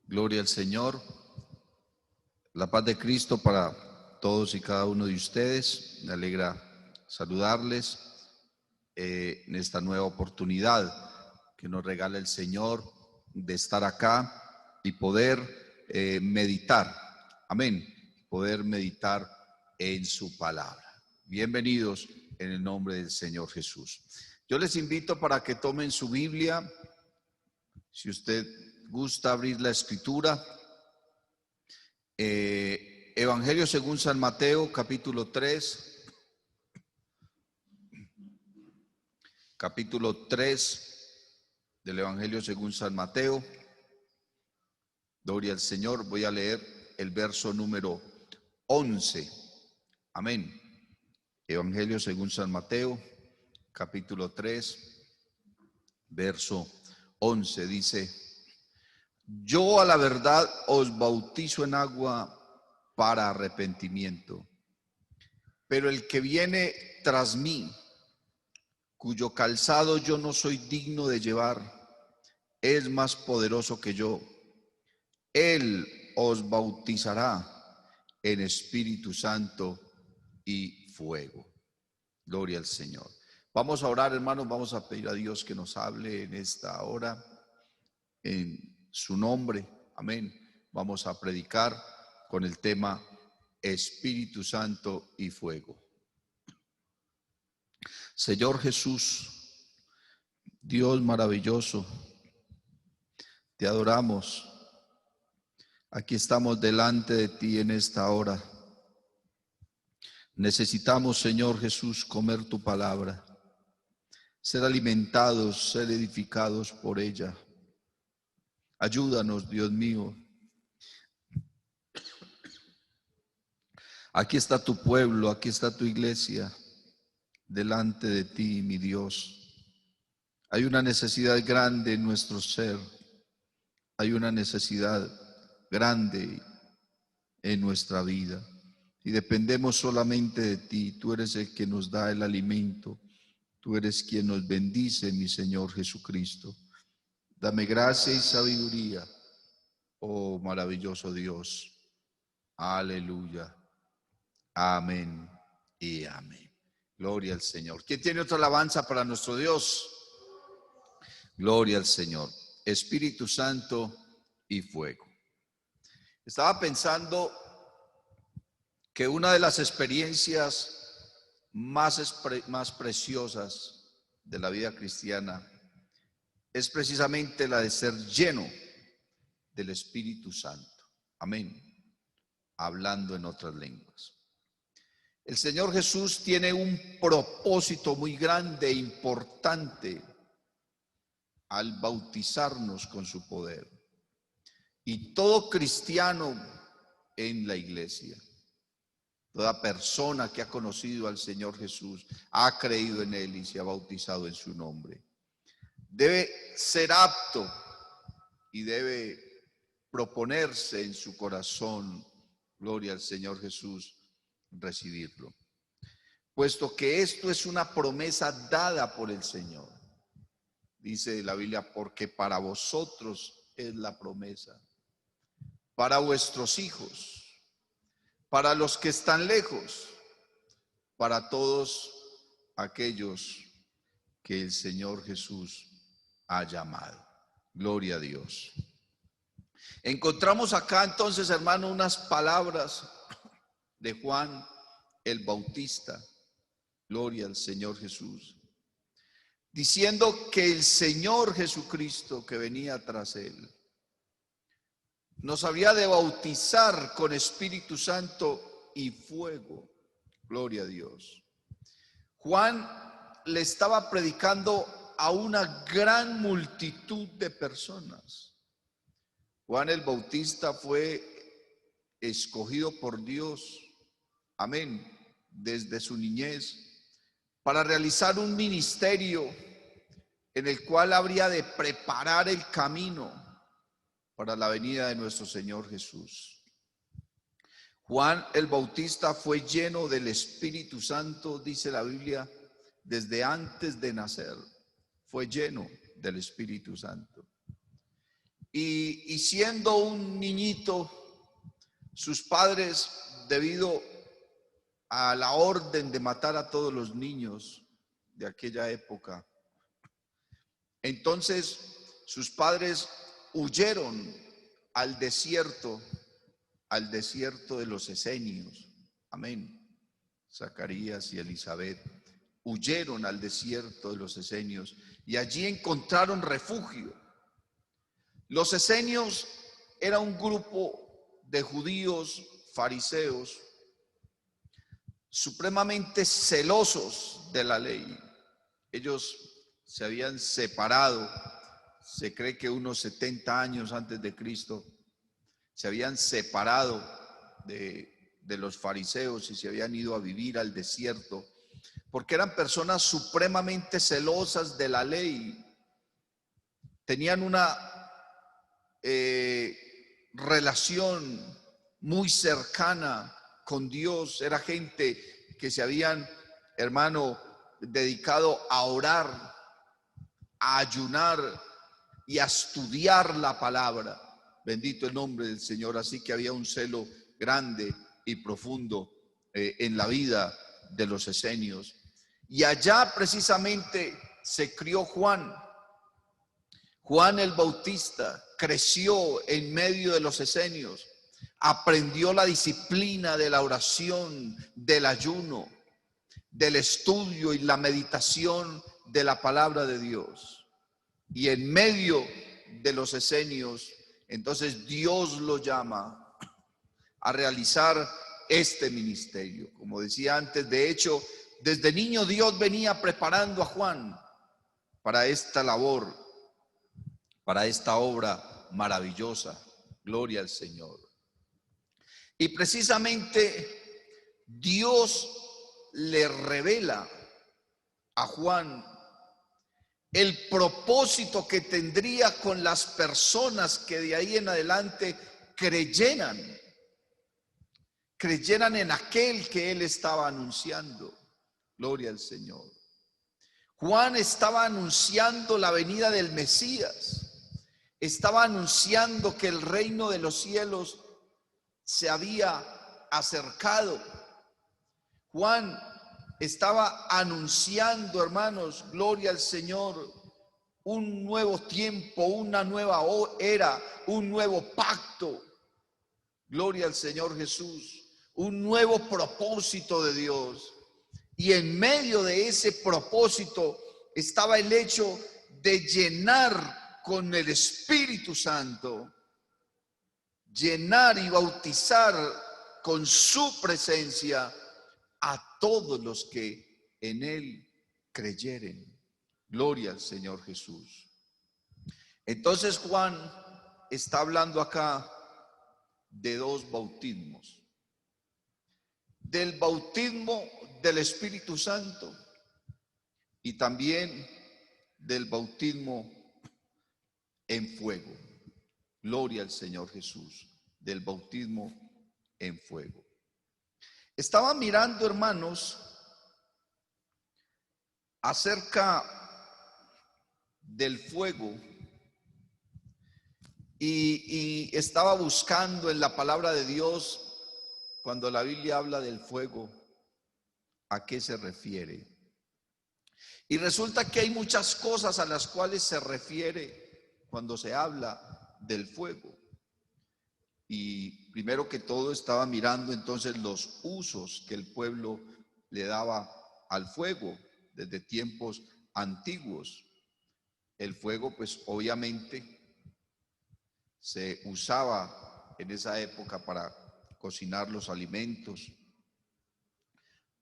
Gloria al Señor. La paz de Cristo para todos y cada uno de ustedes. Me alegra saludarles en esta nueva oportunidad que nos regala el Señor de estar acá y poder meditar. Amén. Poder meditar en su palabra. Bienvenidos en el nombre del Señor Jesús. Yo les invito para que tomen su Biblia. Si usted gusta abrir la escritura, Evangelio según San Mateo, capítulo 3, del Evangelio según San Mateo. Gloria al Señor. Voy a leer el verso número 11. Amén. Evangelio según San Mateo, capítulo 3, verso 11, dice: Yo a la verdad os bautizo en agua para arrepentimiento, pero el que viene tras mí, cuyo calzado yo no soy digno de llevar, es más poderoso que yo. Él os bautizará en Espíritu Santo y fuego. Gloria al Señor. Vamos a orar, hermanos, vamos a pedir a Dios que nos hable en esta hora, en su nombre. Amén. Vamos a predicar con el tema Espíritu Santo y fuego. Señor Jesús, Dios maravilloso, te adoramos. Aquí estamos delante de ti en esta hora. Necesitamos, Señor Jesús, comer tu palabra, ser alimentados, ser edificados por ella. Ayúdanos, Dios mío. Aquí está tu pueblo, aquí está tu iglesia, delante de ti, mi Dios. Hay una necesidad grande en nuestro ser. Hay una necesidad grande en nuestra vida. Y dependemos solamente de ti. Tú eres el que nos da el alimento. Tú eres quien nos bendice, mi Señor Jesucristo. Dame gracia y sabiduría, oh maravilloso Dios. Aleluya. Amén y amén. Gloria al Señor. ¿Quién tiene otra alabanza para nuestro Dios? Gloria al Señor. Espíritu Santo y fuego. Estaba pensando que una de las experiencias más preciosas de la vida cristiana es precisamente la de ser lleno del Espíritu Santo. Amén. Hablando en otras lenguas. El Señor Jesús tiene un propósito muy grande e importante al bautizarnos con su poder. Y todo cristiano en la iglesia, toda persona que ha conocido al Señor Jesús, ha creído en Él y se ha bautizado en su nombre, debe ser apto y debe proponerse en su corazón, gloria al Señor Jesús, recibirlo. Puesto que esto es una promesa dada por el Señor. Dice la Biblia, porque para vosotros es la promesa, para vuestros hijos, para los que están lejos, para todos aquellos que el Señor Jesús ha llamado. Gloria a Dios. Encontramos acá entonces, hermano, unas palabras de Juan el Bautista, gloria al Señor Jesús, diciendo que el Señor Jesucristo que venía tras él nos había de bautizar con Espíritu Santo y fuego. Gloria a Dios. Juan le estaba predicando a una gran multitud de personas. Juan el Bautista fue escogido por Dios, amén, desde su niñez, para realizar un ministerio en el cual habría de preparar el camino para la venida de nuestro Señor Jesús. Juan el Bautista fue lleno del Espíritu Santo, dice la Biblia, desde antes de nacer, fue lleno del Espíritu Santo. Y siendo un niñito, sus padres, debido a la orden de matar a todos los niños de aquella época, entonces sus padres huyeron al desierto de los esenios. Amén. Zacarías y Elizabeth huyeron al desierto de los esenios y allí encontraron refugio. Los esenios era un grupo de judíos fariseos supremamente celosos de la ley. Ellos se habían separado, se cree que unos 70 años antes de Cristo, se habían separado de los fariseos y se habían ido a vivir al desierto, porque eran personas supremamente celosas de la ley. Tenían una relación muy cercana con Dios. Era gente que se habían, hermano, dedicado a orar, a ayunar y a estudiar la palabra. Bendito el nombre del Señor. Así que había un celo grande y profundo en la vida de los esenios. Y allá precisamente se crió Juan. Juan el Bautista creció en medio de los esenios, aprendió la disciplina de la oración, del ayuno, del estudio y la meditación de la palabra de Dios. Y en medio de los esenios, entonces Dios lo llama a realizar este ministerio. Como decía antes, de hecho, desde niño Dios venía preparando a Juan para esta labor, para esta obra maravillosa. Gloria al Señor. Y precisamente Dios le revela a Juan el propósito que tendría con las personas que de ahí en adelante creyeran en aquel que él estaba anunciando. Gloria al Señor. Juan estaba anunciando la venida del Mesías. Estaba anunciando que el reino de los cielos se había acercado. Juan estaba anunciando, hermanos, gloria al Señor, un nuevo tiempo, una nueva era, un nuevo pacto. Gloria al Señor Jesús, un nuevo propósito de Dios. Y en medio de ese propósito estaba el hecho de llenar con el Espíritu Santo, llenar y bautizar con su presencia a todos los que en él creyeren. Gloria al Señor Jesús. Entonces Juan está hablando acá de dos bautismos: del bautismo del Espíritu Santo y también del bautismo en fuego. Gloria al Señor Jesús, del bautismo en fuego. Estaba mirando, hermanos, acerca del fuego y estaba buscando en la palabra de Dios, cuando la Biblia habla del fuego, ¿a qué se refiere? Y resulta que hay muchas cosas a las cuales se refiere cuando se habla del fuego. Y primero que todo estaba mirando entonces los usos que el pueblo le daba al fuego desde tiempos antiguos. El fuego, pues obviamente se usaba en esa época para cocinar los alimentos,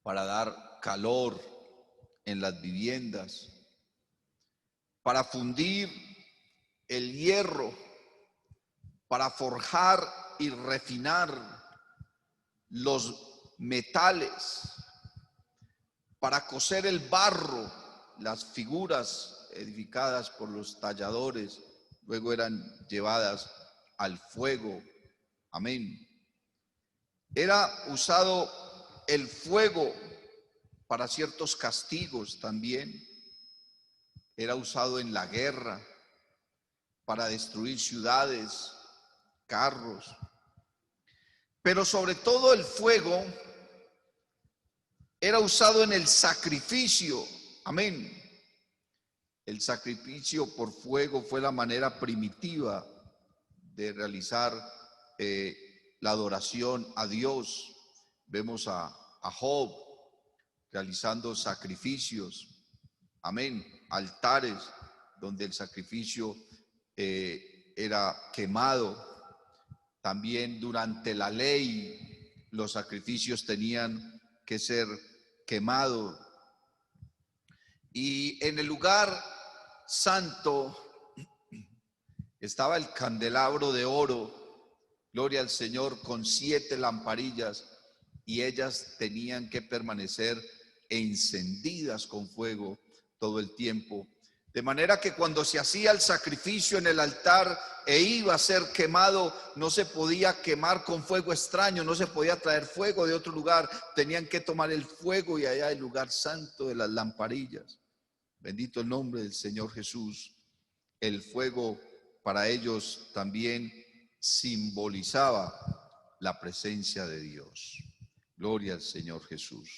para dar calor en las viviendas, para fundir el hierro, para forjar y refinar los metales, para cocer el barro. Las figuras edificadas por los talladores luego eran llevadas al fuego. Amén. Era usado el fuego para ciertos castigos también. Era usado en la guerra. para destruir ciudades, carros. Pero sobre todo el fuego era usado en el sacrificio. Amén. El sacrificio por fuego fue la manera primitiva de realizar la adoración a Dios. Vemos a Job realizando sacrificios. Amén. Altares donde el sacrificio era quemado. También durante la ley los sacrificios tenían que ser quemados. Y en el lugar santo estaba el candelabro de oro, gloria al Señor, con 7 lamparillas, y ellas tenían que permanecer encendidas con fuego todo el tiempo. De manera que cuando se hacía el sacrificio en el altar e iba a ser quemado, no se podía quemar con fuego extraño, no se podía traer fuego de otro lugar. Tenían que tomar el fuego y allá el lugar santo de las lamparillas. Bendito el nombre del Señor Jesús. El fuego para ellos también simbolizaba la presencia de Dios. Gloria al Señor Jesús.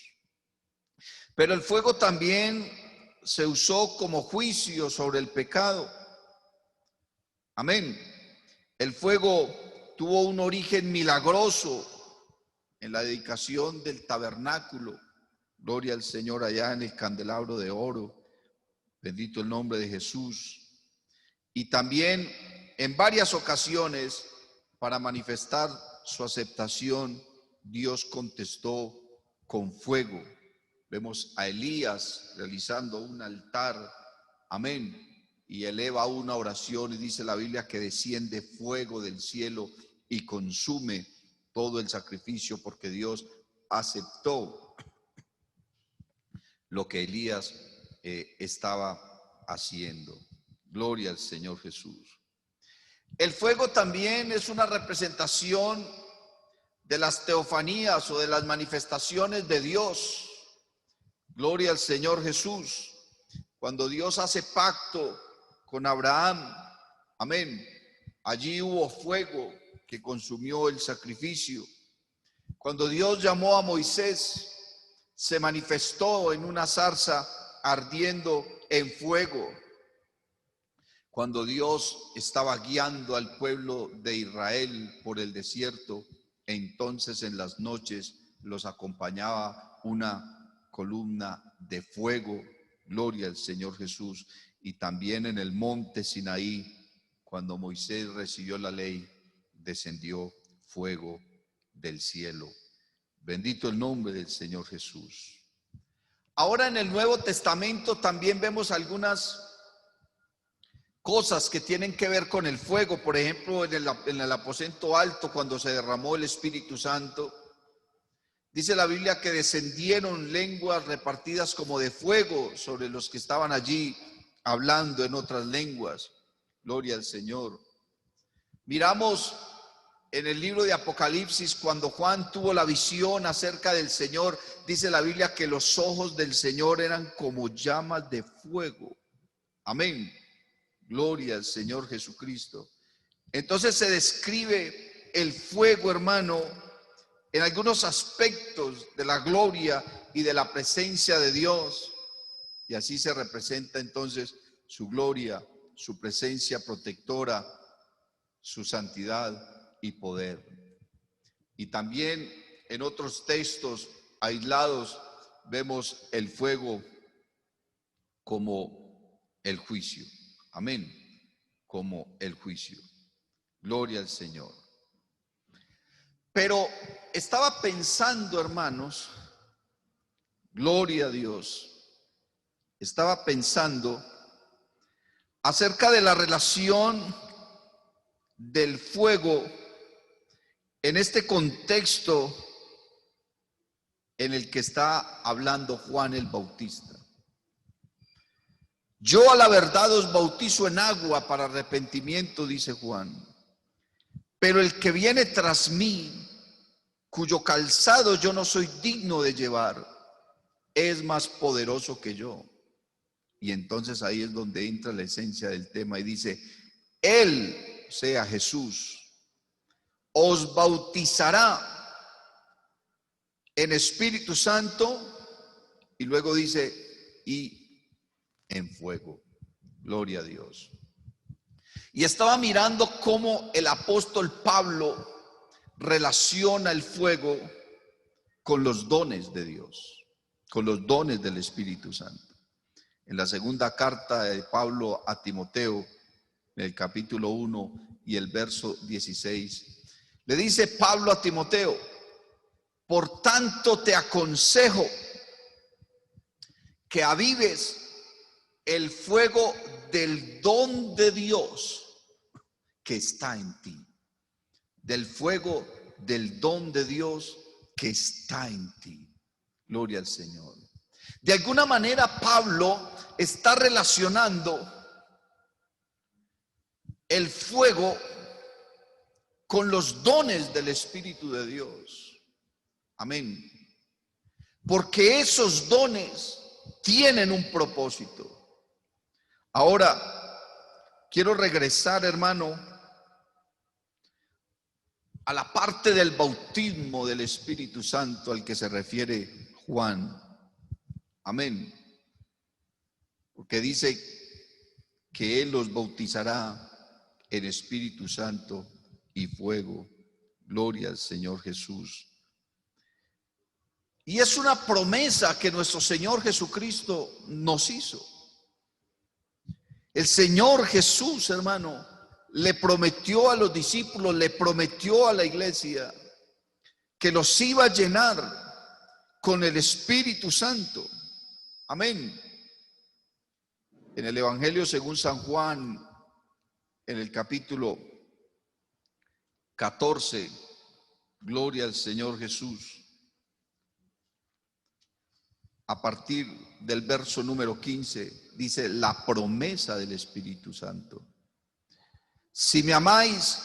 Pero el fuego también se usó como juicio sobre el pecado. Amén. El fuego tuvo un origen milagroso en la dedicación del tabernáculo. Gloria al Señor allá en el candelabro de oro. Bendito el nombre de Jesús. Y también en varias ocasiones, para manifestar su aceptación, Dios contestó con fuego. Vemos a Elías realizando un altar, amén, y eleva una oración y dice la Biblia que desciende fuego del cielo y consume todo el sacrificio, porque Dios aceptó lo que Elías estaba haciendo. Gloria al Señor Jesús. El fuego también es una representación de las teofanías o de las manifestaciones de Dios. Gloria al Señor Jesús. Cuando Dios hace pacto con Abraham, amén, allí hubo fuego que consumió el sacrificio. Cuando Dios llamó a Moisés, se manifestó en una zarza ardiendo en fuego. Cuando Dios estaba guiando al pueblo de Israel por el desierto, entonces en las noches los acompañaba una columna de fuego. Gloria al Señor Jesús. Y también en el monte Sinaí, cuando Moisés recibió la ley, descendió fuego del cielo. Bendito el nombre del Señor Jesús. Ahora en el Nuevo Testamento también vemos algunas cosas que tienen que ver con el fuego. Por ejemplo, en el aposento alto, cuando se derramó el Espíritu Santo, dice la Biblia que descendieron lenguas repartidas como de fuego sobre los que estaban allí hablando en otras lenguas. Gloria al Señor. Miramos en el libro de Apocalipsis, cuando Juan tuvo la visión acerca del Señor, dice la Biblia que los ojos del Señor eran como llamas de fuego. Amén. Gloria al Señor Jesucristo. Entonces se describe el fuego, hermano, en algunos aspectos de la gloria y de la presencia de Dios. Y así se representa entonces su gloria, su presencia protectora, su santidad y poder. Y también en otros textos aislados vemos el fuego como el juicio. Amén. Como el juicio. Gloria al Señor. Pero estaba pensando, hermanos, gloria a Dios, estaba pensando acerca de la relación del fuego en este contexto en el que está hablando Juan el Bautista. Yo a la verdad os bautizo en agua para arrepentimiento, dice Juan, pero el que viene tras mí, cuyo calzado yo no soy digno de llevar, es más poderoso que yo. Y entonces ahí es donde entra la esencia del tema y dice, Él, sea Jesús, os bautizará en Espíritu Santo, y luego dice, y en fuego. Gloria a Dios. Y estaba mirando cómo el apóstol Pablo relaciona el fuego con los dones de Dios, con los dones del Espíritu Santo. En la segunda carta de Pablo a Timoteo, en el capítulo 1 y el verso 16, le dice Pablo a Timoteo: por tanto te aconsejo que avives el fuego del don de Dios que está en ti. Del fuego del don de Dios que está en ti. Gloria al Señor. De alguna manera Pablo está relacionando el fuego con los dones del Espíritu de Dios. Amén. Porque esos dones tienen un propósito. Ahora, quiero regresar, hermano, a la parte del bautismo del Espíritu Santo al que se refiere Juan. Amén. Porque dice que Él los bautizará en Espíritu Santo y fuego. Gloria al Señor Jesús. Y es una promesa que nuestro Señor Jesucristo nos hizo. El Señor Jesús, hermano, le prometió a los discípulos, le prometió a la iglesia que los iba a llenar con el Espíritu Santo. Amén. En el Evangelio según San Juan, en el capítulo 14, gloria al Señor Jesús, a partir del verso número 15, dice la promesa del Espíritu Santo. Si me amáis,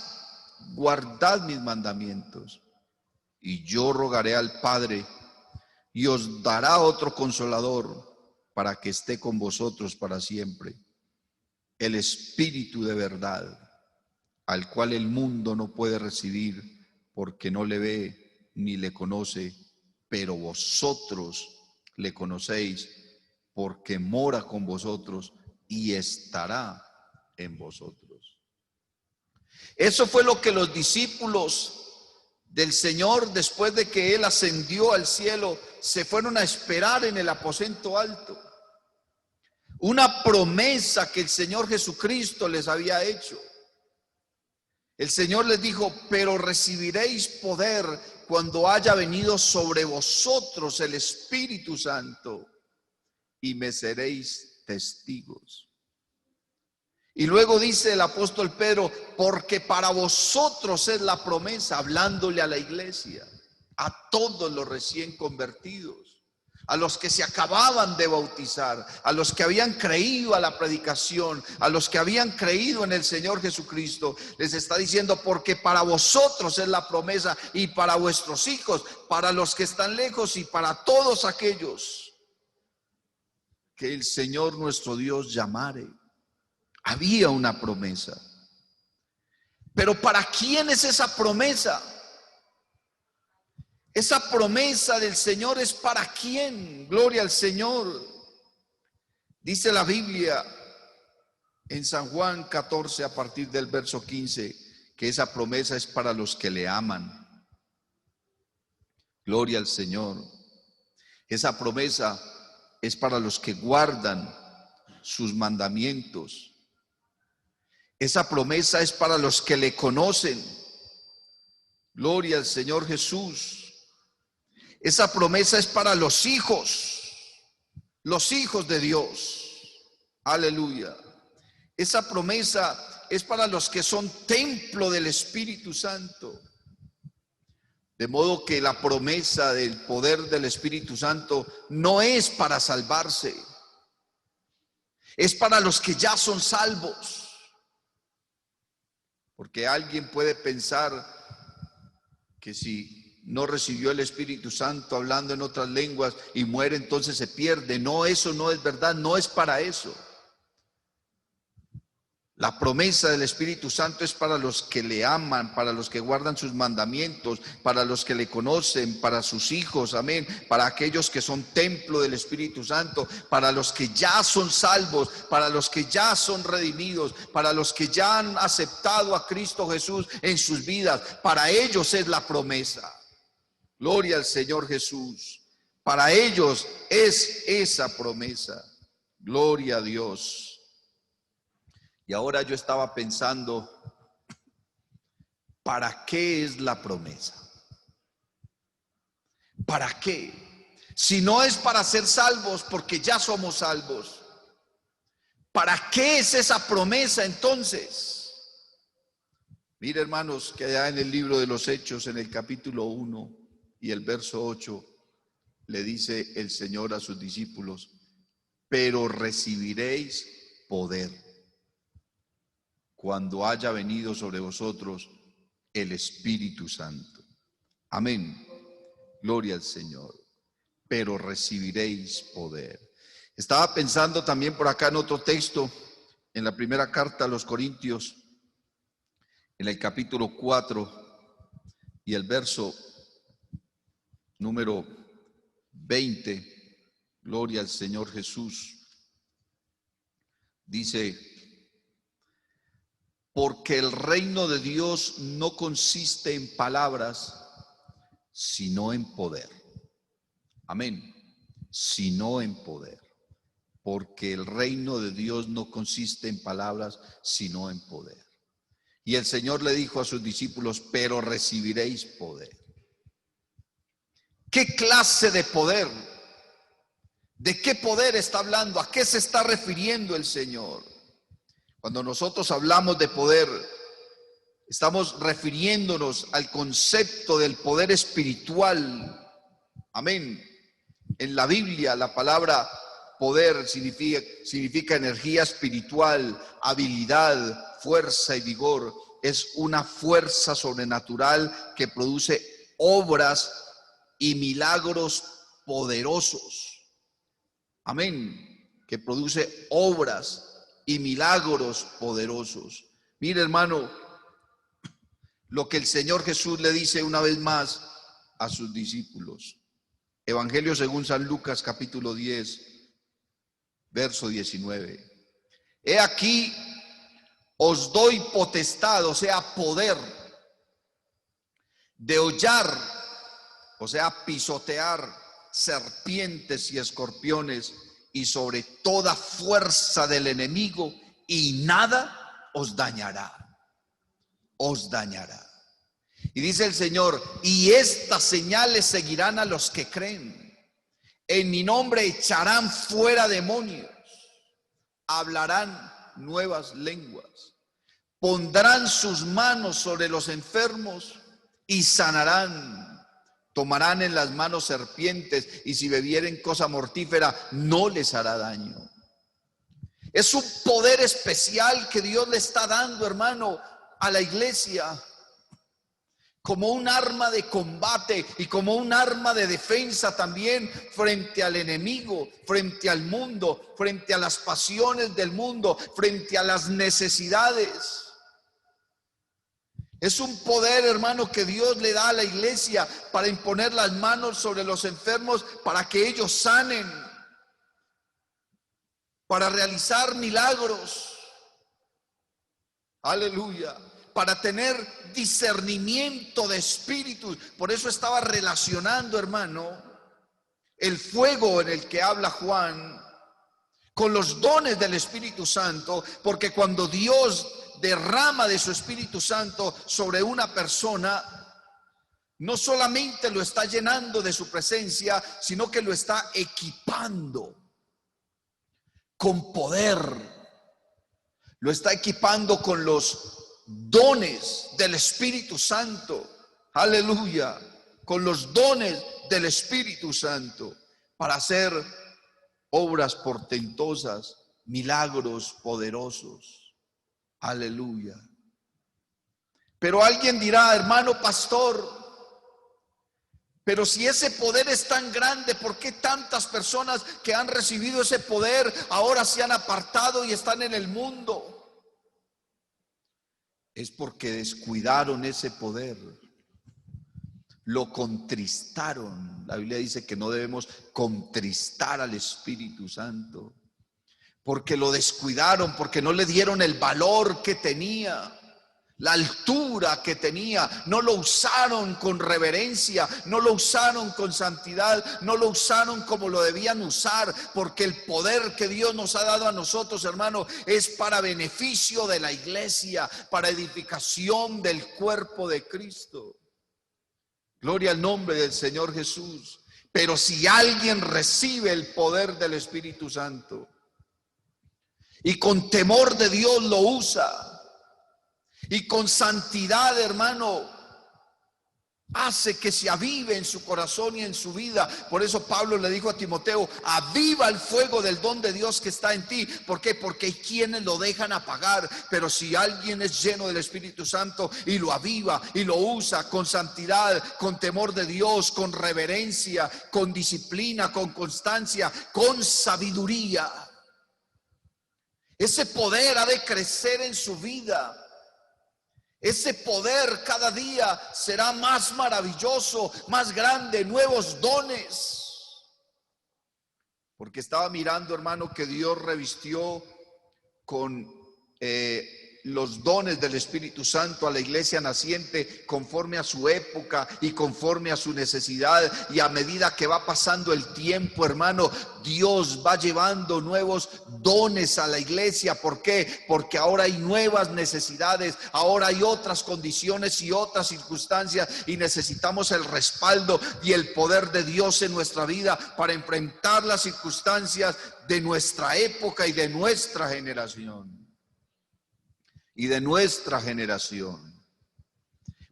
guardad mis mandamientos, y yo rogaré al Padre, y os dará otro consolador para que esté con vosotros para siempre, el Espíritu de verdad, al cual el mundo no puede recibir porque no le ve ni le conoce, pero vosotros le conocéis porque mora con vosotros y estará en vosotros. Eso fue lo que los discípulos del Señor, después de que Él ascendió al cielo, se fueron a esperar en el aposento alto. Una promesa que el Señor Jesucristo les había hecho. El Señor les dijo: pero recibiréis poder cuando haya venido sobre vosotros el Espíritu Santo, y me seréis testigos. Y luego dice el apóstol Pedro: porque para vosotros es la promesa, hablándole a la iglesia, a todos los recién convertidos, a los que se acababan de bautizar, a los que habían creído a la predicación, a los que habían creído en el Señor Jesucristo. Les está diciendo: porque para vosotros es la promesa, y para vuestros hijos, para los que están lejos, y para todos aquellos que el Señor nuestro Dios llamare. Había una promesa. Pero ¿para quién es esa promesa? Esa promesa del Señor es para quién. Gloria al Señor. Dice la Biblia en San Juan 14, a partir del verso 15, que esa promesa es para los que le aman. Gloria al Señor. Esa promesa es para los que guardan sus mandamientos. Esa promesa es para los que le conocen. Gloria al Señor Jesús. Esa promesa es para los hijos de Dios. Aleluya. Esa promesa es para los que son templo del Espíritu Santo. De modo que la promesa del poder del Espíritu Santo no es para salvarse. Es para los que ya son salvos. Porque alguien puede pensar que si no recibió el Espíritu Santo hablando en otras lenguas y muere, entonces se pierde. No, eso no es verdad, no es para eso. La promesa del Espíritu Santo es para los que le aman, para los que guardan sus mandamientos, para los que le conocen, para sus hijos, amén, para aquellos que son templo del Espíritu Santo, para los que ya son salvos, para los que ya son redimidos, para los que ya han aceptado a Cristo Jesús en sus vidas. Para ellos es la promesa. Gloria al Señor Jesús. Para ellos es esa promesa. Gloria a Dios. Y ahora yo estaba pensando, ¿para qué es la promesa? ¿Para qué? Si no es para ser salvos, porque ya somos salvos. ¿Para qué es esa promesa entonces? Mire, hermanos, que allá en el libro de los Hechos, en el capítulo 1 y el verso 8, le dice el Señor a sus discípulos: pero recibiréis poder cuando haya venido sobre vosotros el Espíritu Santo. Amén. Gloria al Señor. Pero recibiréis poder. Estaba pensando también por acá en otro texto, en la primera carta a los Corintios, en el capítulo 4 y el verso número 20. Gloria al Señor Jesús. Dice: porque el reino de Dios no consiste en palabras, sino en poder. Amén. Sino en poder. Porque el reino de Dios no consiste en palabras, sino en poder. Y el Señor le dijo a sus discípulos: pero recibiréis poder. ¿Qué clase de poder? ¿De qué poder está hablando? ¿A qué se está refiriendo el Señor? Cuando nosotros hablamos de poder, estamos refiriéndonos al concepto del poder espiritual. Amén. En la Biblia la palabra poder significa energía espiritual, habilidad, fuerza y vigor. Es una fuerza sobrenatural que produce obras y milagros poderosos. Amén. Que produce obras y milagros poderosos. Mire, hermano, lo que el Señor Jesús le dice una vez más a sus discípulos. Evangelio según San Lucas, capítulo 10, verso 19. He aquí, os doy potestad, o sea, poder, de hollar, o sea, pisotear serpientes y escorpiones, y sobre toda fuerza del enemigo, y nada os dañará. Os dañará. Y dice el Señor: y estas señales seguirán a los que creen. En mi nombre echarán fuera demonios, hablarán nuevas lenguas, pondrán sus manos sobre los enfermos y sanarán. Tomarán en las manos serpientes, y si bebieren cosa mortífera no les hará daño. Es un poder especial que Dios le está dando, hermano, a la iglesia, como un arma de combate y como un arma de defensa también frente al enemigo, frente al mundo, frente a las pasiones del mundo, frente a las necesidades. Es un poder, hermano, que Dios le da a la iglesia para imponer las manos sobre los enfermos, para que ellos sanen, para realizar milagros. Aleluya. Para tener discernimiento de espíritus. Por eso estaba relacionando, hermano, el fuego en el que habla Juan con los dones del Espíritu Santo, porque cuando Dios derrama de su Espíritu Santo sobre una persona, no solamente lo está llenando de su presencia, sino que lo está equipando con poder, lo está equipando con los dones del Espíritu Santo. Aleluya. Con los dones del Espíritu Santo para hacer obras portentosas, milagros poderosos. Aleluya. Pero alguien dirá: hermano pastor, pero si ese poder es tan grande, ¿por qué tantas personas que han recibido ese poder ahora se han apartado y están en el mundo? es porque descuidaron ese poder, lo contristaron. La Biblia dice que no debemos contristar al Espíritu Santo, porque lo descuidaron, porque no le dieron el valor que tenía, la altura que tenía. No lo usaron con reverencia, no lo usaron con santidad, no lo usaron como lo debían usar, porque el poder que Dios nos ha dado a nosotros, hermano, es para beneficio de la iglesia, para edificación del cuerpo de Cristo. Gloria al nombre del Señor Jesús. Pero si alguien recibe el poder del Espíritu Santo y con temor de Dios lo usa, y con santidad, hermano, hace que se avive en su corazón y en su vida. Por eso Pablo le dijo a Timoteo: aviva el fuego del don de Dios que está en ti. ¿Por qué? Porque hay quienes lo dejan apagar. Pero si alguien es lleno del Espíritu Santo y lo aviva y lo usa con santidad, con temor de Dios, con reverencia, con disciplina, con constancia, con sabiduría, ese poder ha de crecer en su vida. Ese poder cada día será más maravilloso, más grande, nuevos dones. Porque estaba mirando, hermano, que Dios revistió con los dones del Espíritu Santo a la iglesia naciente conforme a su época y conforme a su necesidad. Y a medida que va pasando el tiempo, hermano, Dios va llevando nuevos dones a la iglesia. ¿Por qué? Porque ahora hay nuevas necesidades, ahora hay otras condiciones y otras circunstancias, y necesitamos el respaldo y el poder de Dios en nuestra vida para enfrentar las circunstancias de nuestra época y de nuestra generación.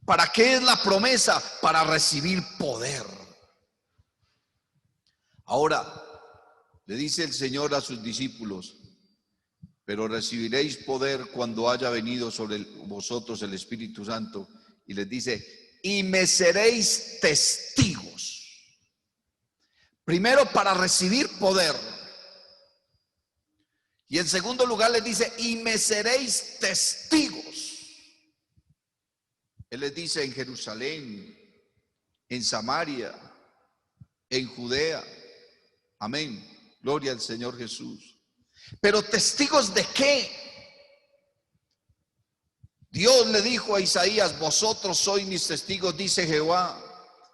¿Para qué es la promesa? Para recibir poder. Ahora, le dice el Señor a sus discípulos: pero recibiréis poder cuando haya venido sobre vosotros el Espíritu Santo. Y les dice: y me seréis testigos. Primero, para recibir poder. Y en segundo lugar les dice: y me seréis testigos. Él les dice: en Jerusalén, en Samaria, en Judea. Amén. Gloria al Señor Jesús. Pero ¿testigos de qué? Dios le dijo a Isaías: vosotros sois mis testigos, dice Jehová,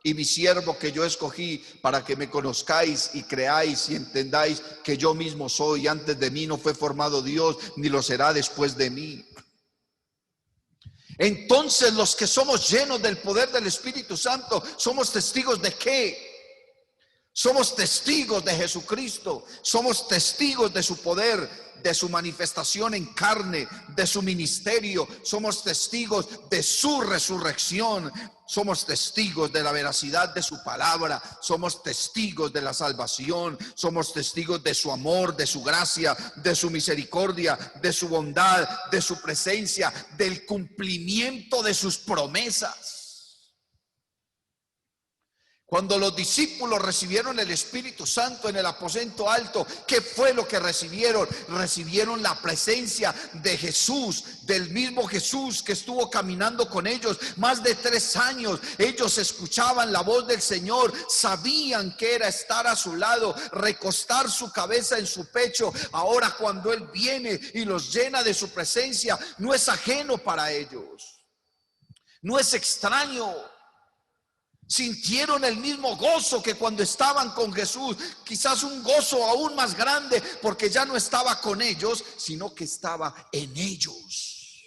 y mi siervo que yo escogí, para que me conozcáis y creáis y entendáis que yo mismo soy. Antes de mí no fue formado Dios, ni lo será después de mí. Entonces, los que somos llenos del poder del Espíritu Santo, ¿somos testigos de qué? Somos testigos de Jesucristo, somos testigos de su poder, de su manifestación en carne, de su ministerio, somos testigos de su resurrección, somos testigos de la veracidad de su palabra, somos testigos de la salvación, somos testigos de su amor, de su gracia, de su misericordia, de su bondad, de su presencia, del cumplimiento de sus promesas. Cuando los discípulos recibieron el Espíritu Santo en el aposento alto, ¿qué fue lo que recibieron? Recibieron la presencia de Jesús, del mismo Jesús que estuvo caminando con ellos más de 3 años. Ellos escuchaban la voz del Señor, sabían que era estar a su lado, recostar su cabeza en su pecho. Ahora, cuando Él viene y los llena de su presencia, no es ajeno para ellos, no es extraño. Sintieron el mismo gozo que cuando estaban con Jesús, quizás un gozo aún más grande, porque ya no estaba con ellos, sino que estaba en ellos,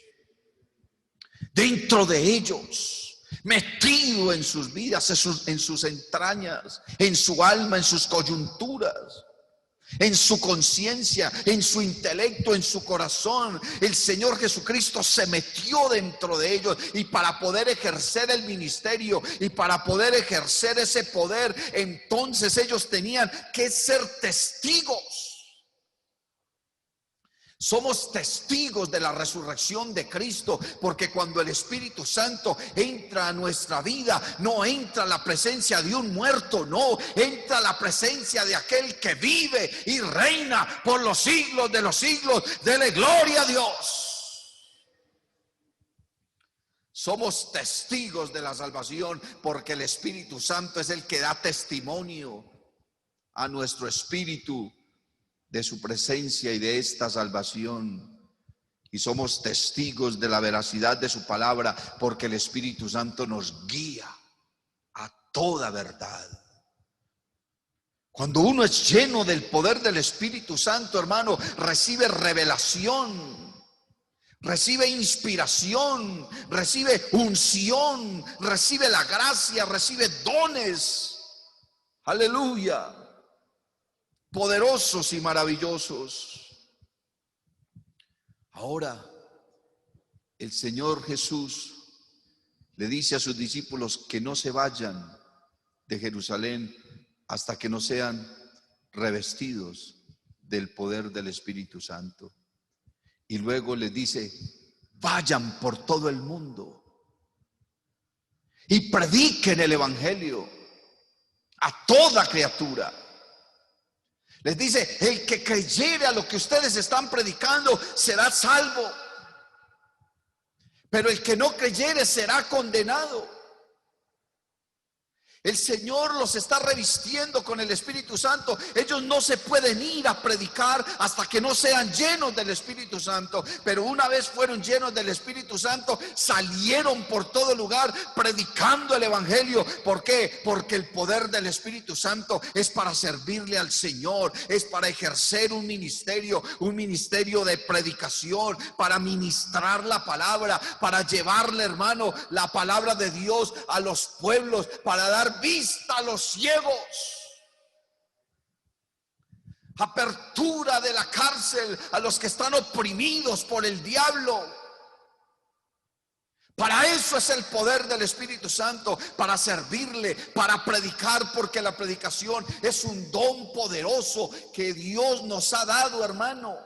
dentro de ellos, metido en sus vidas, en sus entrañas, en su alma, en sus coyunturas, en su conciencia, en su intelecto, en su corazón. El Señor Jesucristo se metió dentro de ellos, y para poder ejercer el ministerio y para poder ejercer ese poder, entonces ellos tenían que ser testigos. Somos testigos de la resurrección de Cristo, porque cuando el Espíritu Santo entra a nuestra vida, no entra la presencia de un muerto, no, entra la presencia de aquel que vive y reina por los siglos de los siglos. Dele gloria a Dios. Somos testigos de la salvación porque el Espíritu Santo es el que da testimonio a nuestro espíritu de su presencia y de esta salvación. Y somos testigos de la veracidad de su palabra porque el Espíritu Santo nos guía a toda verdad. Cuando uno es lleno del poder del Espíritu Santo, hermano, recibe revelación, recibe inspiración, recibe unción, recibe la gracia, recibe dones. Aleluya. Poderosos y maravillosos. Ahora, el Señor Jesús le dice a sus discípulos que no se vayan de Jerusalén hasta que no sean revestidos del poder del Espíritu Santo. Y luego les dice, vayan por todo el mundo y prediquen el Evangelio a toda criatura. Les dice, el que creyere a lo que ustedes están predicando será salvo, pero el que no creyere será condenado. El Señor los está revistiendo con el Espíritu Santo. Ellos no se pueden ir a predicar hasta que no sean llenos del Espíritu Santo. Pero una vez fueron llenos del Espíritu Santo, salieron por todo lugar predicando el Evangelio. ¿Por qué? Porque el poder del Espíritu Santo es para servirle al Señor, es para ejercer un ministerio de predicación, para ministrar la palabra, para llevarle, hermano, la palabra de Dios a los pueblos, para dar vista a los ciegos, apertura de la cárcel a los que están oprimidos por el diablo. Para eso es el poder del Espíritu Santo, para servirle, para predicar, porque la predicación es un don poderoso que Dios nos ha dado, hermano.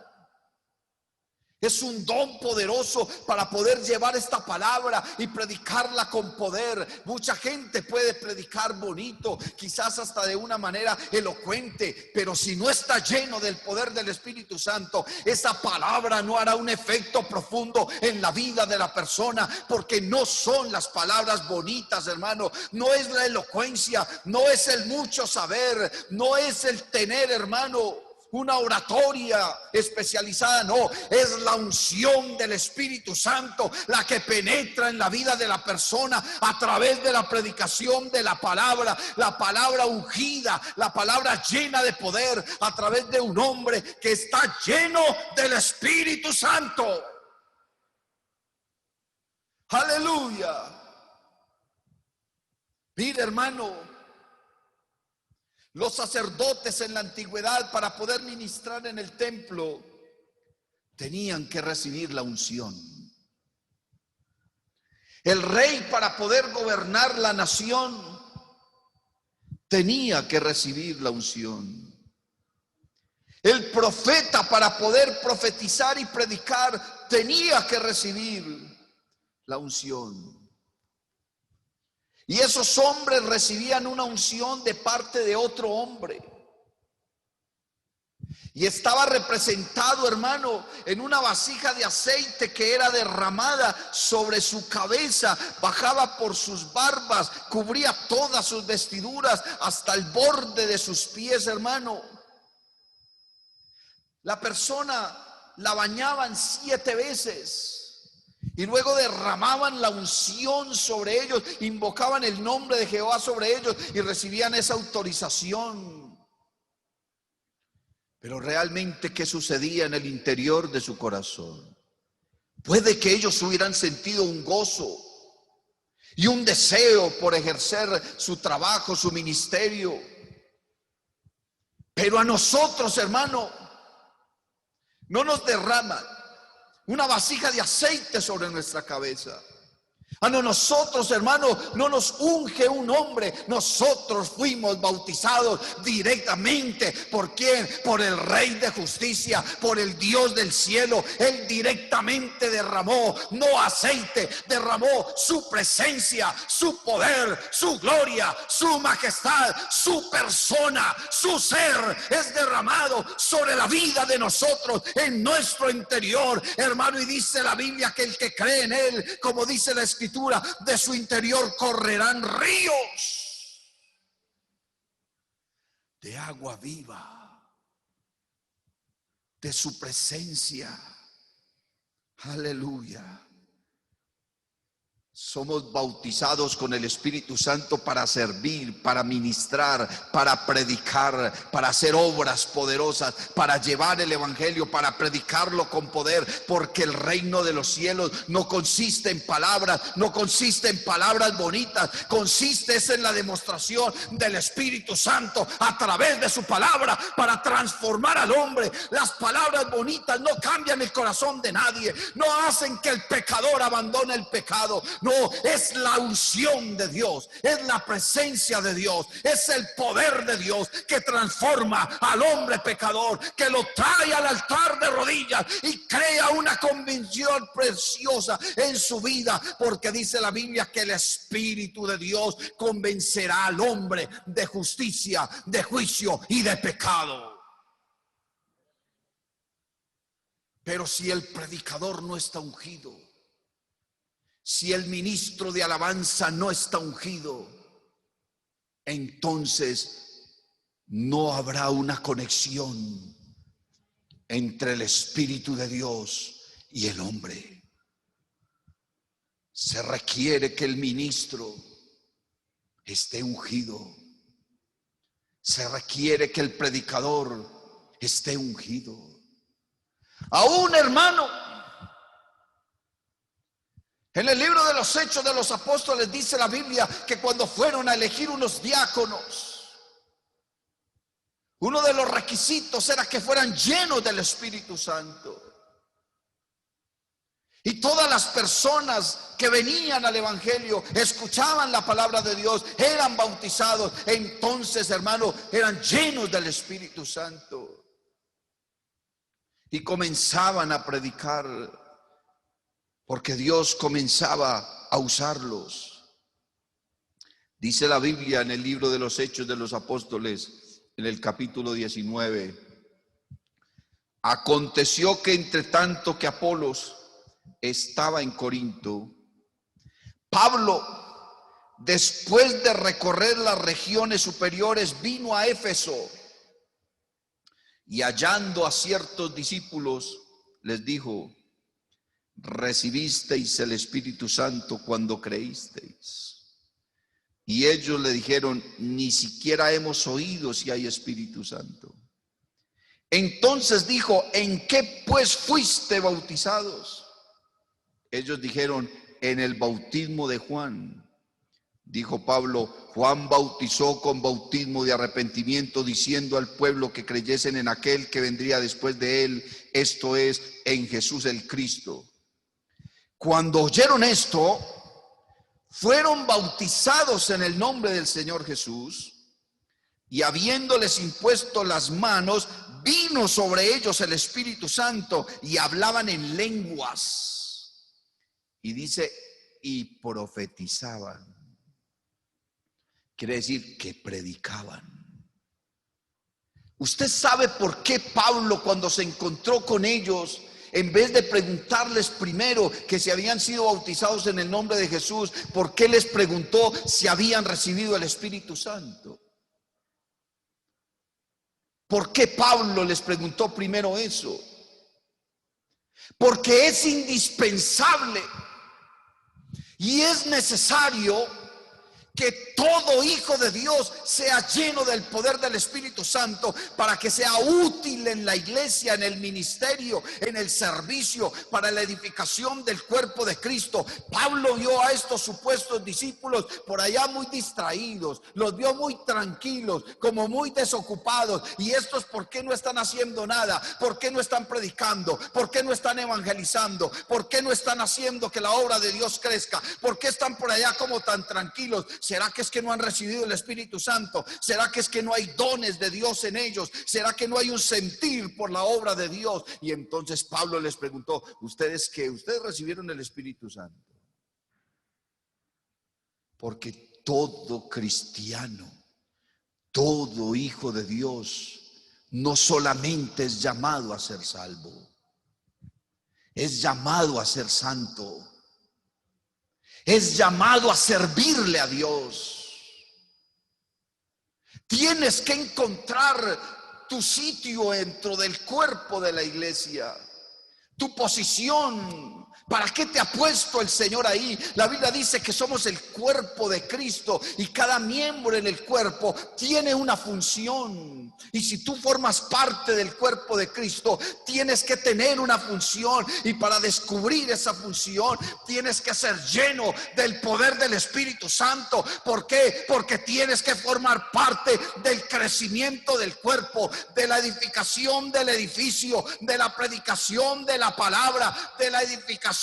Es un don poderoso para poder llevar esta palabra y predicarla con poder. Mucha gente puede predicar bonito, quizás hasta de una manera elocuente, pero si no está lleno del poder del Espíritu Santo, esa palabra no hará un efecto profundo en la vida de la persona, porque no son las palabras bonitas, hermano. No es la elocuencia, no es el mucho saber, no es el tener, hermano, una oratoria especializada, no, es la unción del Espíritu Santo la que penetra en la vida de la persona a través de la predicación de la palabra ungida, la palabra llena de poder, a través de un hombre que está lleno del Espíritu Santo. Aleluya. Mire, hermano, los sacerdotes en la antigüedad, para poder ministrar en el templo, tenían que recibir la unción. El rey, para poder gobernar la nación, tenía que recibir la unción. El profeta, para poder profetizar y predicar, tenía que recibir la unción. Y esos hombres recibían una unción de parte de otro hombre. Y estaba representado, hermano, en una vasija de aceite que era derramada sobre su cabeza, bajaba por sus barbas, cubría todas sus vestiduras hasta el borde de sus pies, hermano. La persona la bañaban 7 veces. Y luego derramaban la unción sobre ellos, invocaban el nombre de Jehová sobre ellos y recibían esa autorización. Pero realmente, ¿qué sucedía en el interior de su corazón? Puede que ellos hubieran sentido un gozo y un deseo por ejercer su trabajo, su ministerio. Pero a nosotros, hermano, no nos derraman una vasija de aceite sobre nuestra cabeza. A nosotros, hermano, no nos unge un hombre. Nosotros fuimos bautizados directamente. ¿Por quién? Por el Rey de Justicia, por el Dios del cielo. Él directamente derramó, no aceite, derramó su presencia, su poder, su gloria, su majestad, su persona, su ser es derramado sobre la vida de nosotros, en nuestro interior, hermano. Y dice la Biblia que el que cree en Él, como dice la Escritura, escritura, de su interior correrán ríos de agua viva, de su presencia. Aleluya. Somos bautizados con el Espíritu Santo para servir, para ministrar, para predicar, para hacer obras poderosas, para llevar el Evangelio, para predicarlo con poder, porque el reino de los cielos no consiste en palabras, no consiste en palabras bonitas, consiste en la demostración del Espíritu Santo a través de su palabra para transformar al hombre. Las palabras bonitas no cambian el corazón de nadie, no hacen que el pecador abandone el pecado. No, es la unción de Dios, es la presencia de Dios, es el poder de Dios que transforma al hombre pecador, que lo trae al altar de rodillas y crea una convicción preciosa en su vida, porque dice la Biblia que el Espíritu de Dios convencerá al hombre de justicia, de juicio y de pecado. Pero si el predicador no está ungido, si el ministro de alabanza no está ungido, entonces no habrá una conexión entre el Espíritu de Dios y el hombre. Se requiere que el ministro esté ungido. Se requiere que el predicador esté ungido. Aún, hermano, en el libro de los Hechos de los Apóstoles dice la Biblia que cuando fueron a elegir unos diáconos, uno de los requisitos era que fueran llenos del Espíritu Santo. Y todas las personas que venían al Evangelio, escuchaban la palabra de Dios, eran bautizados. Entonces, hermano, eran llenos del Espíritu Santo y comenzaban a predicar, porque Dios comenzaba a usarlos. Dice la Biblia en el libro de los Hechos de los Apóstoles, en el capítulo 19, aconteció que entre tanto que Apolos estaba en Corinto, Pablo, después de recorrer las regiones superiores, vino a Éfeso y hallando a ciertos discípulos, les dijo: ¿recibisteis el Espíritu Santo cuando creísteis? Y ellos le dijeron: ni siquiera hemos oído si hay Espíritu Santo. Entonces dijo: ¿en qué pues fuiste bautizados? Ellos dijeron: en el bautismo de Juan. Dijo Pablo: Juan bautizó con bautismo de arrepentimiento, diciendo al pueblo que creyesen en aquel que vendría después de él, esto es, en Jesús el Cristo. Cuando oyeron esto, fueron bautizados en el nombre del Señor Jesús, y habiéndoles impuesto las manos, vino sobre ellos el Espíritu Santo, y hablaban en lenguas. Y dice, y profetizaban. Quiere decir que predicaban. ¿Usted sabe por qué Pablo, cuando se encontró con ellos, en vez de preguntarles primero que si habían sido bautizados en el nombre de Jesús, por qué les preguntó si habían recibido el Espíritu Santo? ¿Por qué Pablo les preguntó primero eso? Porque es indispensable y es necesario que todo hijo de Dios sea lleno del poder del Espíritu Santo para que sea útil en la iglesia, en el ministerio, en el servicio, para la edificación del cuerpo de Cristo. Pablo vio a estos supuestos discípulos por allá muy distraídos, los vio muy tranquilos, como muy desocupados. ¿Y estos por qué no están haciendo nada? ¿Por qué no están predicando? ¿Por qué no están evangelizando? ¿Por qué no están haciendo que la obra de Dios crezca? ¿Por qué están por allá como tan tranquilos? ¿Será que es que no han recibido el Espíritu Santo? ¿Será que es que no hay dones de Dios en ellos? ¿Será que no hay un sentir por la obra de Dios? Y entonces Pablo les preguntó: ¿ustedes qué? ¿Ustedes recibieron el Espíritu Santo? Porque todo cristiano, todo hijo de Dios, no solamente es llamado a ser salvo, es llamado a ser santo. es llamado a servirle a Dios. Tienes que encontrar tu sitio dentro del cuerpo de la iglesia, tu posición. ¿Para qué te ha puesto el Señor ahí? La Biblia dice que somos el cuerpo de Cristo y cada miembro en el cuerpo tiene una función. Y si tú formas parte del cuerpo de Cristo, tienes que tener una función. Y para descubrir esa función, tienes que ser lleno del poder del Espíritu Santo. ¿Por qué? Porque tienes que formar parte del crecimiento del cuerpo, de la edificación del edificio, de la predicación de la palabra, de la edificación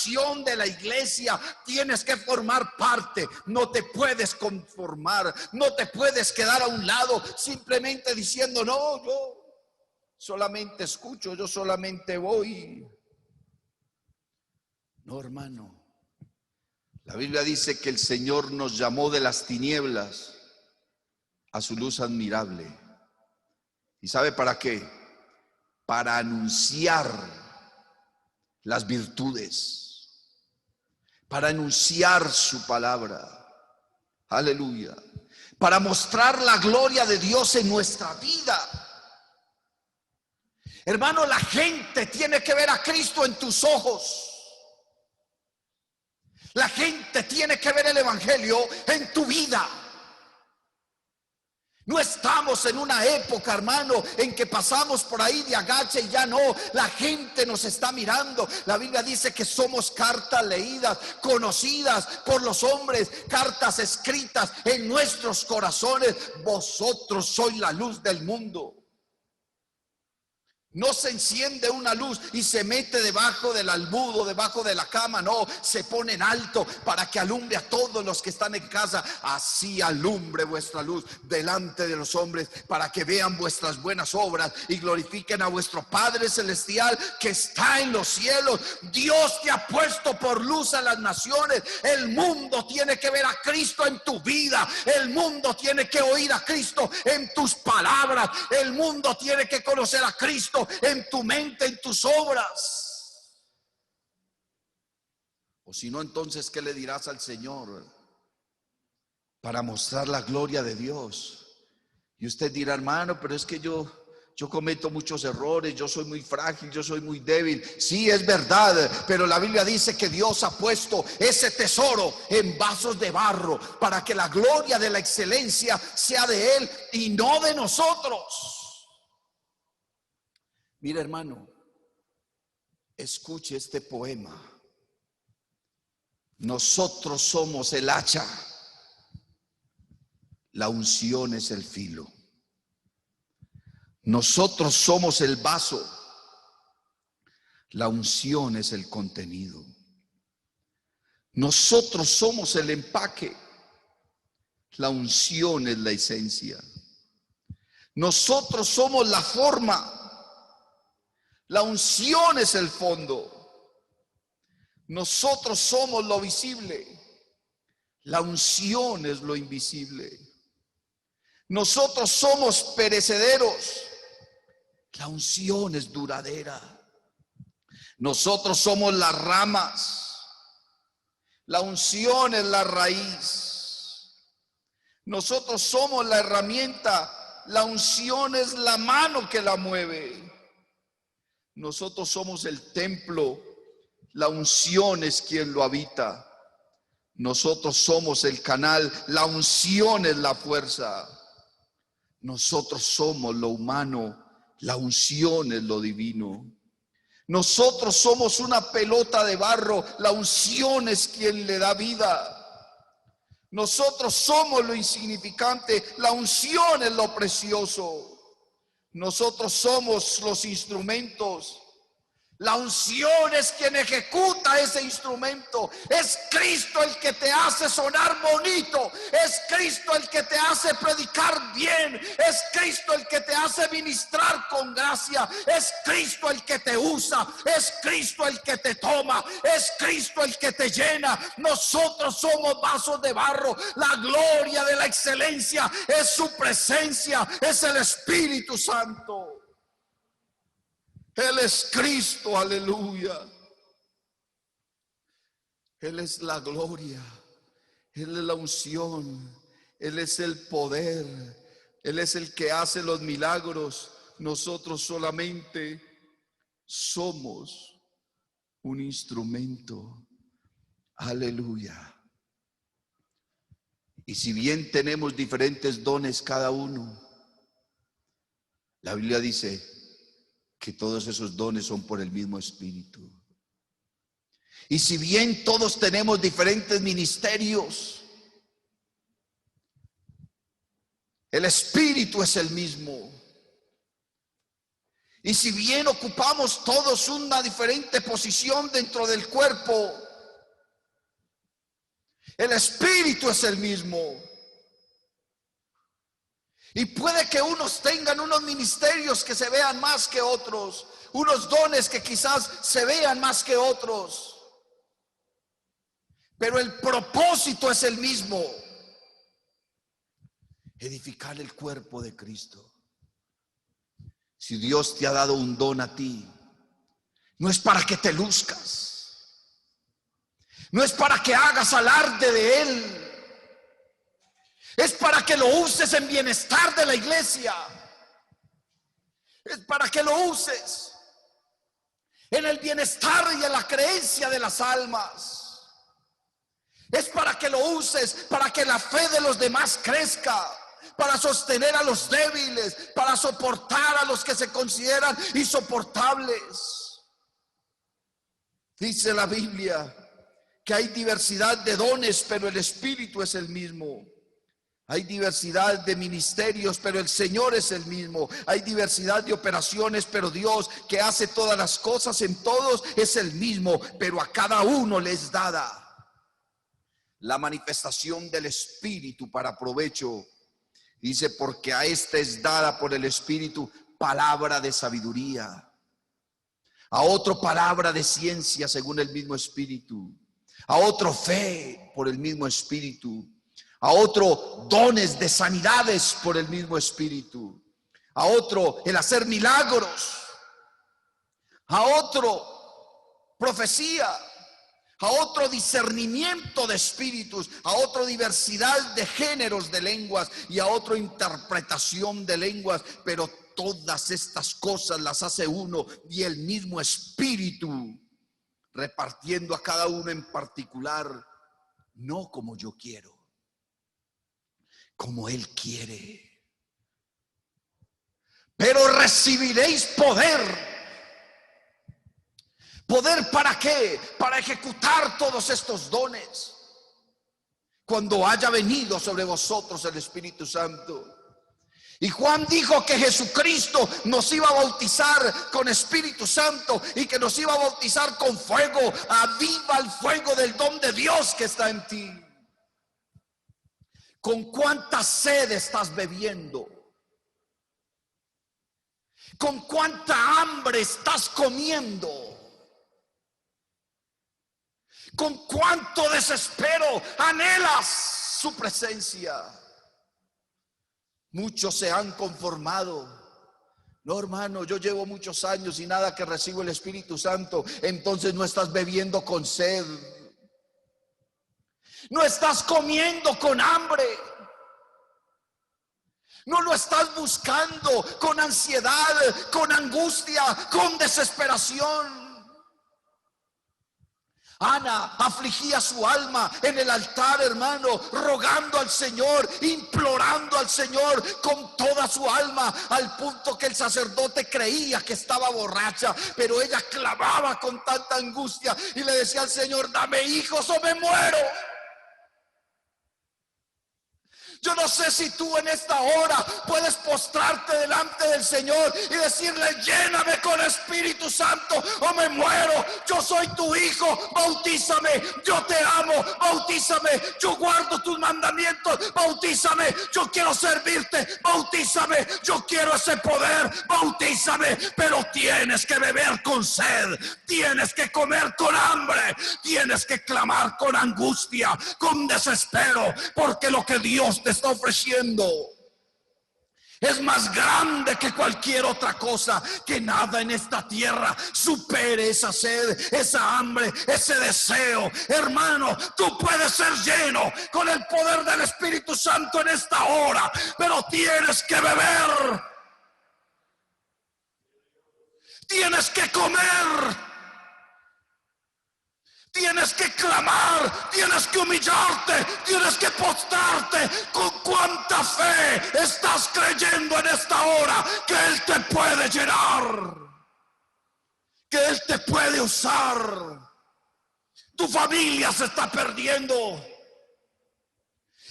de la iglesia. Tienes que formar parte. No te puedes conformar, no te puedes quedar a un lado simplemente diciendo: no, yo solamente escucho, yo solamente voy. No, hermano. La Biblia dice que el Señor nos llamó de las tinieblas a su luz admirable. ¿Y sabe para qué? Para anunciar las virtudes, para anunciar su palabra. Aleluya. Para mostrar la gloria de Dios en nuestra vida. Hermano, la gente tiene que ver a Cristo en tus ojos. La gente tiene que ver el evangelio en tu vida. No estamos en una época, hermano, en que pasamos por ahí de agache y ya no. La gente nos está mirando. La Biblia dice que somos cartas leídas, conocidas por los hombres, cartas escritas en nuestros corazones. Vosotros sois la luz del mundo. No se enciende una luz y se mete debajo del almudo, debajo de la cama. No, se pone en alto para que alumbre a todos los que están en casa. Así alumbre vuestra luz delante de los hombres, para que vean vuestras buenas obras y glorifiquen a vuestro Padre Celestial que está en los cielos. Dios te ha puesto por luz a las naciones. El mundo tiene que ver a Cristo en tu vida. El mundo tiene que oír a Cristo en tus palabras. El mundo tiene que conocer a Cristo en tu mente, en tus obras. O si no, entonces, ¿qué le dirás al Señor para mostrar la gloria de Dios? Y usted dirá: hermano, pero es que yo cometo muchos errores, yo soy muy frágil, yo soy muy débil. Sí, es verdad, pero la Biblia dice que Dios ha puesto ese tesoro en vasos de barro para que la gloria de la excelencia sea de Él y no de nosotros. Mira, hermano, escuche este poema. Nosotros somos el hacha, la unción es el filo. Nosotros somos el vaso, la unción es el contenido. Nosotros somos el empaque, la unción es la esencia. Nosotros somos la forma, la unción es el fondo. Nosotros somos lo visible, la unción es lo invisible. Nosotros somos perecederos, la unción es duradera. Nosotros somos las ramas, la unción es la raíz. Nosotros somos la herramienta, la unción es la mano que la mueve. Nosotros somos el templo, la unción es quien lo habita. Nosotros somos el canal, la unción es la fuerza. Nosotros somos lo humano, la unción es lo divino. Nosotros somos una pelota de barro, la unción es quien le da vida. Nosotros somos lo insignificante, la unción es lo precioso. Nosotros somos los instrumentos. La unción es quien ejecuta ese instrumento. Es Cristo el que te hace sonar bonito. Es Cristo el que te hace predicar bien. Es Cristo el que te hace ministrar con gracia. Es Cristo el que te usa. Es Cristo el que te toma. Es Cristo el que te llena. Nosotros somos vasos de barro. La gloria de la excelencia es su presencia. Es el Espíritu Santo. Él es Cristo, aleluya. Él es la gloria. Él es la unción, Él es el poder, Él es el que hace los milagros. Nosotros solamente somos un instrumento. Aleluya. Y si bien tenemos diferentes dones cada uno, la Biblia dice que todos esos dones son por el mismo Espíritu. Y si bien todos tenemos diferentes ministerios, el Espíritu es el mismo. Y si bien ocupamos todos una diferente posición dentro del cuerpo, el Espíritu es el mismo. Y puede que unos tengan unos ministerios que se vean más que otros, unos dones que quizás se vean más que otros, pero el propósito es el mismo: edificar el cuerpo de Cristo. Si Dios te ha dado un don a ti, no es para que te luzcas, no es para que hagas alarde de él, es para que lo uses en bienestar de la iglesia, es para que lo uses en el bienestar y en la creencia de las almas, es para que lo uses para que la fe de los demás crezca, para sostener a los débiles, para soportar a los que se consideran insoportables. Dice la Biblia que hay diversidad de dones, pero el Espíritu es el mismo. Hay diversidad de ministerios, pero el Señor es el mismo. Hay diversidad de operaciones, pero Dios, que hace todas las cosas en todos, es el mismo. Pero a cada uno le es dada la manifestación del Espíritu para provecho. Dice, porque a este es dada por el Espíritu palabra de sabiduría, a otro palabra de ciencia según el mismo Espíritu, a otro fe por el mismo Espíritu, a otro dones de sanidades por el mismo Espíritu, a otro el hacer milagros, a otro profecía, a otro discernimiento de espíritus, a otro diversidad de géneros de lenguas y a otro interpretación de lenguas. Pero todas estas cosas las hace uno y el mismo Espíritu, repartiendo a cada uno en particular, no como yo quiero, como Él quiere. Pero recibiréis poder. ¿Poder para qué? Para ejecutar todos estos dones cuando haya venido sobre vosotros el Espíritu Santo. Y Juan dijo que Jesucristo nos iba a bautizar con Espíritu Santo y que nos iba a bautizar con fuego. Aviva el fuego del don de Dios que está en ti. ¿Con cuánta sed estás bebiendo? ¿Con cuánta hambre estás comiendo? ¿Con cuánto desespero anhelas su presencia? Muchos se han conformado. No, hermano, yo llevo muchos años y nada que recibo el Espíritu Santo. Entonces no estás bebiendo con sed, no estás comiendo con hambre, no lo estás buscando con ansiedad, con angustia, con desesperación. Ana afligía su alma en el altar, hermano, rogando al Señor, implorando al Señor con toda su alma, al punto que el sacerdote creía que estaba borracha, pero ella clamaba con tanta angustia y le decía al Señor: dame hijos o me muero. Yo no sé si tú en esta hora puedes postrarte delante del Señor y decirle: lléname con Espíritu Santo o me muero. Yo soy tu hijo, bautízame. Yo te amo, bautízame. Yo guardo tus mandamientos, bautízame. Yo quiero servirte, bautízame. Yo quiero ese poder, bautízame. Pero tienes que beber con sed, tienes que comer con hambre, tienes que clamar con angustia, con desespero, porque lo que Dios te está ofreciendo Es más grande que cualquier otra cosa, que nada en esta tierra supere esa sed, esa hambre, ese deseo. Hermano, tú puedes ser lleno con el poder del Espíritu Santo en esta hora, pero tienes que beber, tienes que comer. Tienes que clamar, tienes que humillarte, tienes que postrarte. ¿Con cuánta fe estás creyendo en esta hora que Él te puede llenar? Que Él te puede usar. Tu familia se está perdiendo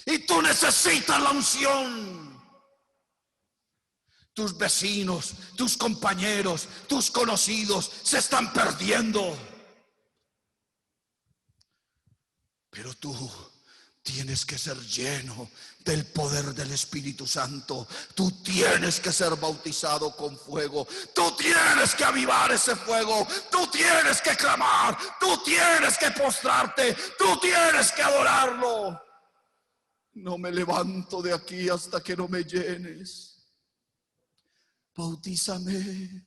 y tú necesitas la unción. Tus vecinos, tus compañeros, tus conocidos se están perdiendo. Pero tú tienes que ser lleno del poder del Espíritu Santo. Tú tienes que ser bautizado con fuego. Tú tienes que avivar ese fuego. Tú tienes que clamar. Tú tienes que postrarte. Tú tienes que adorarlo. No me levanto de aquí hasta que no me llenes. Bautízame.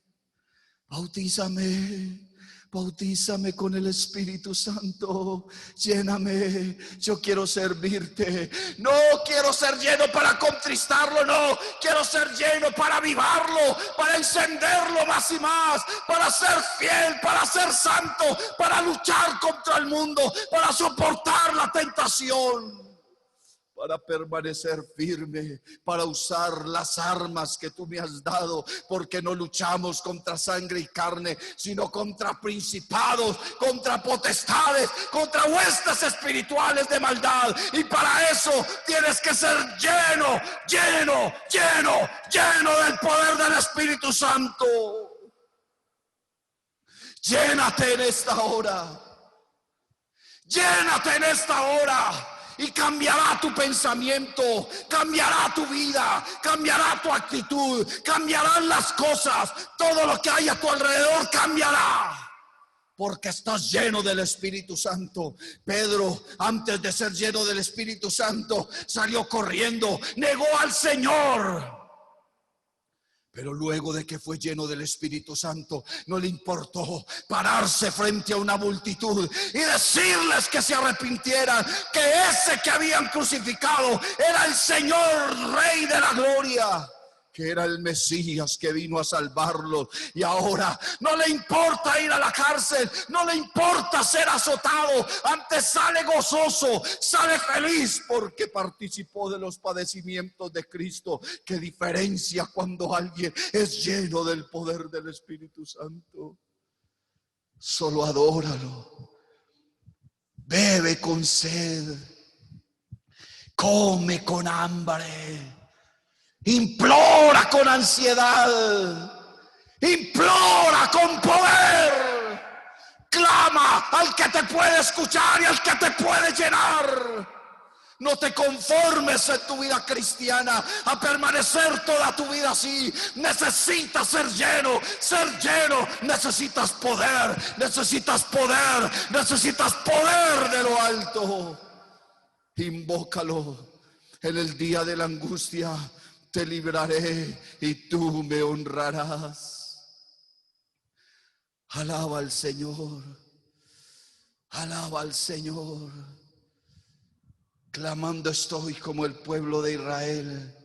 Bautízame. Bautízame con el Espíritu Santo, lléname, yo quiero servirte. No quiero ser lleno para contristarlo, no, quiero ser lleno para avivarlo, para encenderlo más y más, para ser fiel, para ser santo, para luchar contra el mundo, para soportar la tentación, para permanecer firme, para usar las armas que tú me has dado, porque no luchamos contra sangre y carne, sino contra principados, contra potestades, contra huestes espirituales de maldad. Y para eso tienes que ser lleno, lleno, lleno, lleno del poder del Espíritu Santo. Llénate en esta hora. Llénate en esta hora. Y cambiará tu pensamiento, cambiará tu vida, cambiará tu actitud, cambiarán las cosas. Todo lo que hay a tu alrededor cambiará, porque estás lleno del Espíritu Santo. Pedro, antes de ser lleno del Espíritu Santo, salió corriendo, negó al Señor. Pero luego de que fue lleno del Espíritu Santo, no le importó pararse frente a una multitud y decirles que se arrepintieran, que ese que habían crucificado era el Señor, Rey de la Gloria, que era el Mesías que vino a salvarlos. Y ahora no le importa ir a la cárcel, no le importa ser azotado, antes sale gozoso, sale feliz porque participó de los padecimientos de Cristo. Qué diferencia cuando alguien es lleno del poder del Espíritu Santo. Solo adóralo, bebe con sed, come con hambre. Implora con ansiedad, implora con poder, clama al que te puede escuchar y al que te puede llenar. No te conformes en tu vida cristiana a permanecer toda tu vida así. Necesitas ser lleno, necesitas poder, necesitas poder, necesitas poder de lo alto. Invócalo en el día de la angustia. Te libraré y tú me honrarás. Alaba al Señor, alaba al Señor. Clamando estoy como el pueblo de Israel.